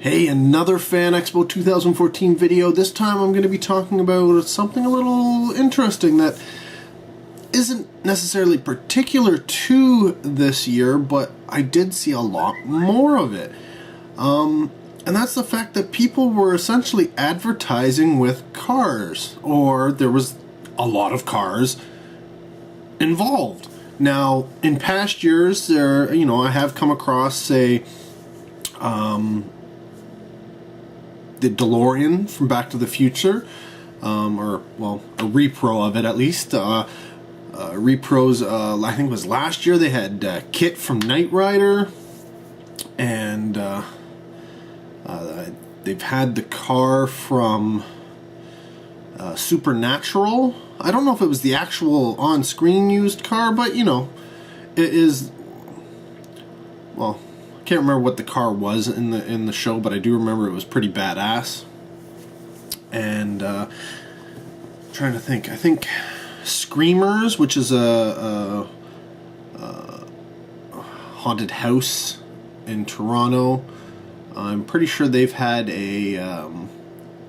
Hey, another Fan Expo 2014 video. This time I'm going to be talking about something a little interesting that isn't necessarily particular to this year, but I did see a lot more of it. And that's the fact that people were essentially advertising with cars, or there was a lot of cars involved. Now, in past years, I have come across, say, the DeLorean from Back to the Future, a repro of it at least. Repros, I think it was last year, they had Kit from Knight Rider, and they've had the car from Supernatural. I don't know if it was the actual on-screen used car, but it is, well, I can't remember what the car was in the show, but I do remember it was pretty badass. And trying to think, I think Screamers, which is a haunted house in Toronto, I'm pretty sure they've had a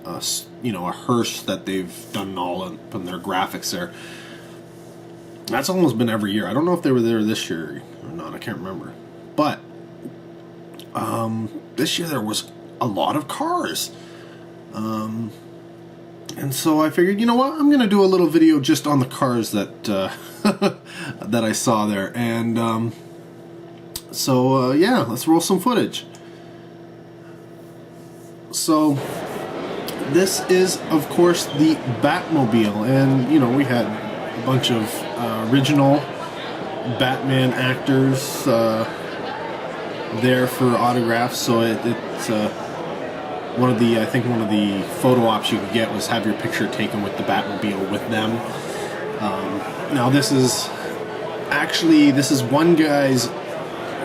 hearse that they've done all on their graphics there. That's almost been every year. I don't know if they were there this year or not. I can't remember. But this year there was a lot of cars. And so I figured, you know what? I'm going to do a little video just on the cars that that I saw there. And yeah, let's roll some footage. So this is, of course, the Batmobile, and we had a bunch of original Batman actors there for autographs. So it's one of the photo ops you could get was have your picture taken with the Batmobile with them. Now this is one guy's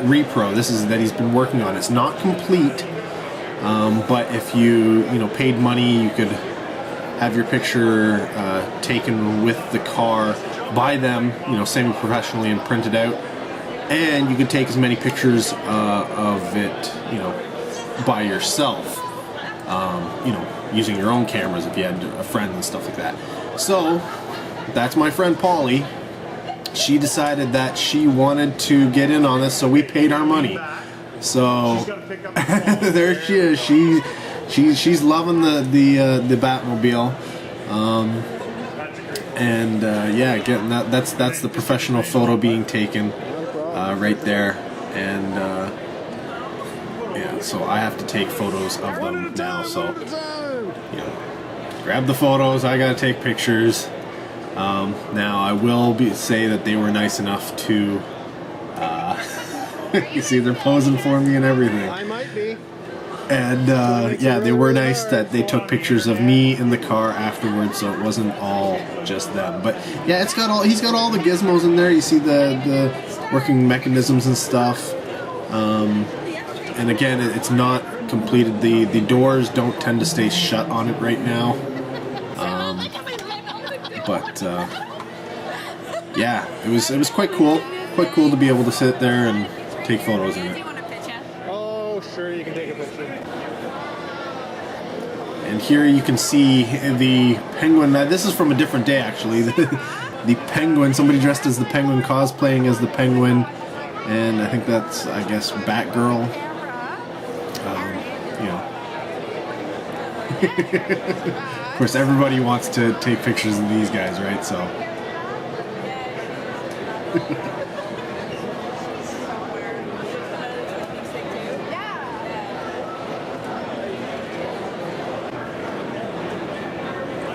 repro. This is that he's been working on. It's not complete. But if you paid money, you could have your picture taken with the car by them, semi-professionally, and printed out. And you could take as many pictures of it, by yourself, using your own cameras if you had a friend and stuff like that. So that's my friend Polly. She decided that she wanted to get in on this, so we paid our money. So there she is. She's loving the Batmobile, yeah, getting that's the professional photo being taken right there, and yeah. So I have to take photos of them now. So grab the photos. I gotta take pictures. Now I will say that they were nice enough to. You see, they're posing for me and everything. I might be. And yeah, they were nice that they took pictures of me in the car afterwards, so it wasn't all just them. But yeah, he's got all the gizmos in there. You see the working mechanisms and stuff. And again, it's not completed. The doors don't tend to stay shut on it right now. Yeah, it was quite cool. Quite cool to be able to sit there and take photos in it. Oh, sure, you can take a picture. And here you can see the Penguin. This is from a different day, actually. The Penguin, somebody dressed as the Penguin, cosplaying as the Penguin. And I think that's, I guess, Batgirl. Of course, everybody wants to take pictures of these guys, right? So.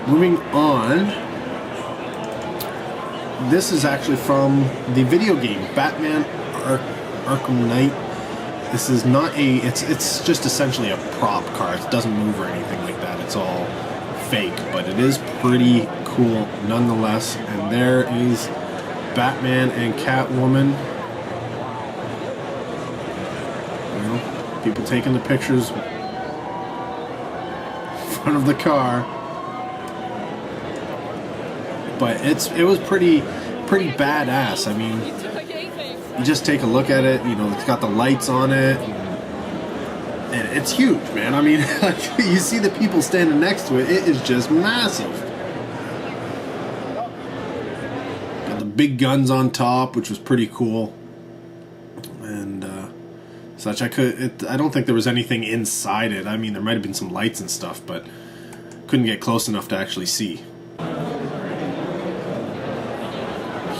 Moving on, this is actually from the video game Batman Arkham Knight. This is not it's just essentially a prop car. It doesn't move or anything like that. It's all fake, but it is pretty cool nonetheless. And there is Batman and Catwoman. People taking the pictures in front of the car. But it was pretty badass. I mean, you just take a look at it. It's got the lights on it. And And it's huge, man. I mean, you see the people standing next to it, it is just massive. Got the big guns on top, which was pretty cool. And such. I don't think there was anything inside it. I mean, there might have been some lights and stuff, but couldn't get close enough to actually see.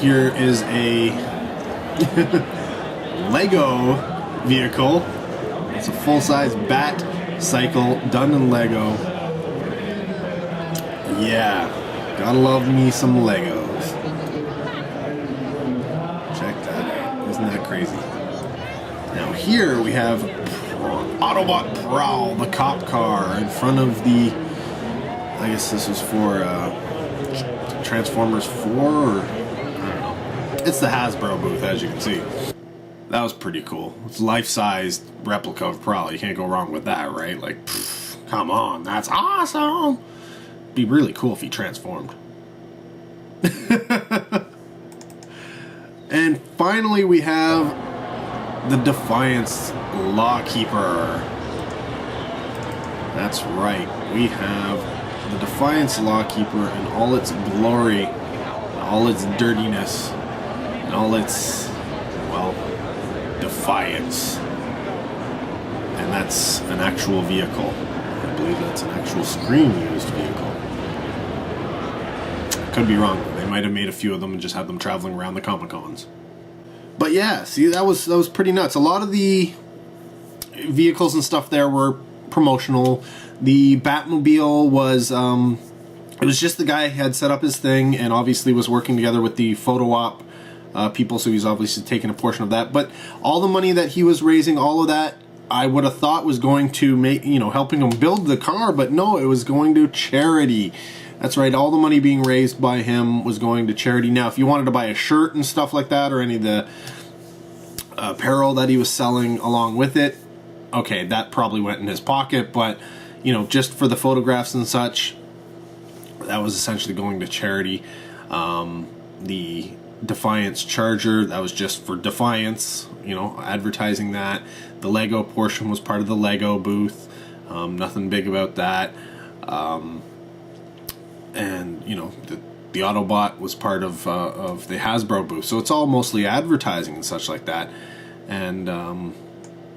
Here is a Lego vehicle. It's a full-size Bat cycle done in Lego. Yeah, gotta love me some Legos. Check that out. Isn't that crazy? Now here we have Autobot Prowl, the cop car, in front of the, I guess this was for Transformers 4, or I don't know. It's the Hasbro booth, as you can see. That was pretty cool. It's a life-sized replica of Prowl. You can't go wrong with that, right? Like, pff, come on, that's awesome! Be really cool if he transformed. And finally we have the Defiance Lawkeeper. That's right. We have the Defiance Lawkeeper in all its glory, all its dirtiness, and all its, well, defiance. And that's an actual vehicle. I believe that's an actual screen-used vehicle. Could be wrong. They might have made a few of them and just had them traveling around the Comic-Cons. But yeah, see, that was pretty nuts. A lot of the vehicles and stuff there were promotional. The Batmobile was, it was just the guy had set up his thing and obviously was working together with the photo op people, so he's obviously taking a portion of that. But all the money that he was raising, all of that, I would have thought was going to make, helping him build the car, but no, it was going to charity. That's right, all the money being raised by him was going to charity. Now, if you wanted to buy a shirt and stuff like that, or any of the apparel that he was selling along with it, okay, that probably went in his pocket, but, just for the photographs and such, that was essentially going to charity. The Defiance Charger, that was just for Defiance, advertising that. The Lego portion was part of the Lego booth. Nothing big about that. And the Autobot was part of the Hasbro booth, so it's all mostly advertising and such like that. And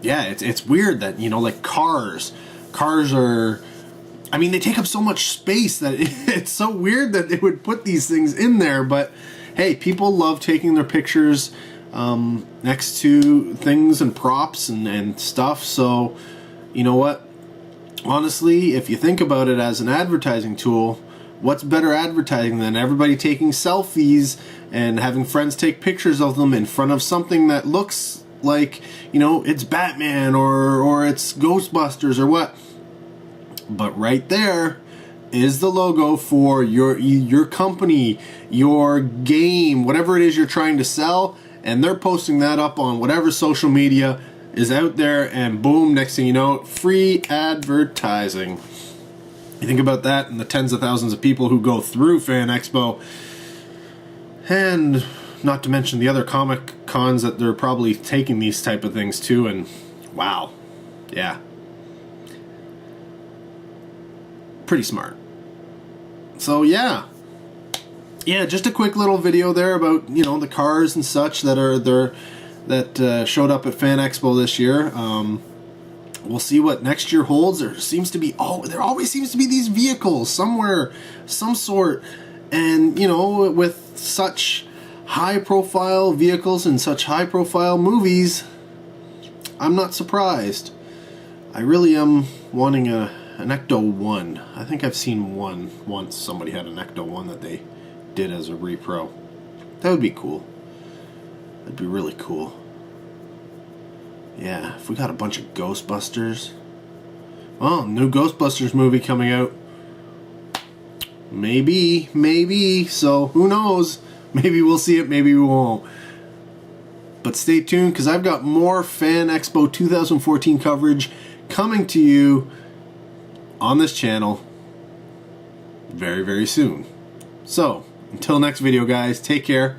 yeah, it's weird that like cars are, I mean, they take up so much space that it's so weird that they would put these things in there. But hey, people love taking their pictures next to things and props and stuff. So you know what? Honestly, if you think about it as an advertising tool, what's better advertising than everybody taking selfies and having friends take pictures of them in front of something that looks like, it's Batman or it's Ghostbusters or what? But right there is the logo for your company, your game, whatever it is you're trying to sell, and they're posting that up on whatever social media is out there, and boom, next thing you know, free advertising. You think about that and the tens of thousands of people who go through Fan Expo, and not to mention the other comic cons that they're probably taking these type of things to, and wow, yeah. Pretty smart. So yeah, just a quick little video there about the cars and such that are there that showed up at Fan Expo this year. We'll see what next year holds. There always seems to be these vehicles somewhere, some sort, and with such high-profile vehicles and such high-profile movies, I'm not surprised. I really am wanting an Ecto-1. I think I've seen one once. Somebody had an Ecto-1 that they did as a repro. That would be cool. That'd be really cool. Yeah, if we got a bunch of Ghostbusters. Well, new Ghostbusters movie coming out. Maybe. So, who knows? Maybe we'll see it, maybe we won't. But stay tuned, because I've got more Fan Expo 2014 coverage coming to you on this channel very, very soon. So, until next video, guys, take care.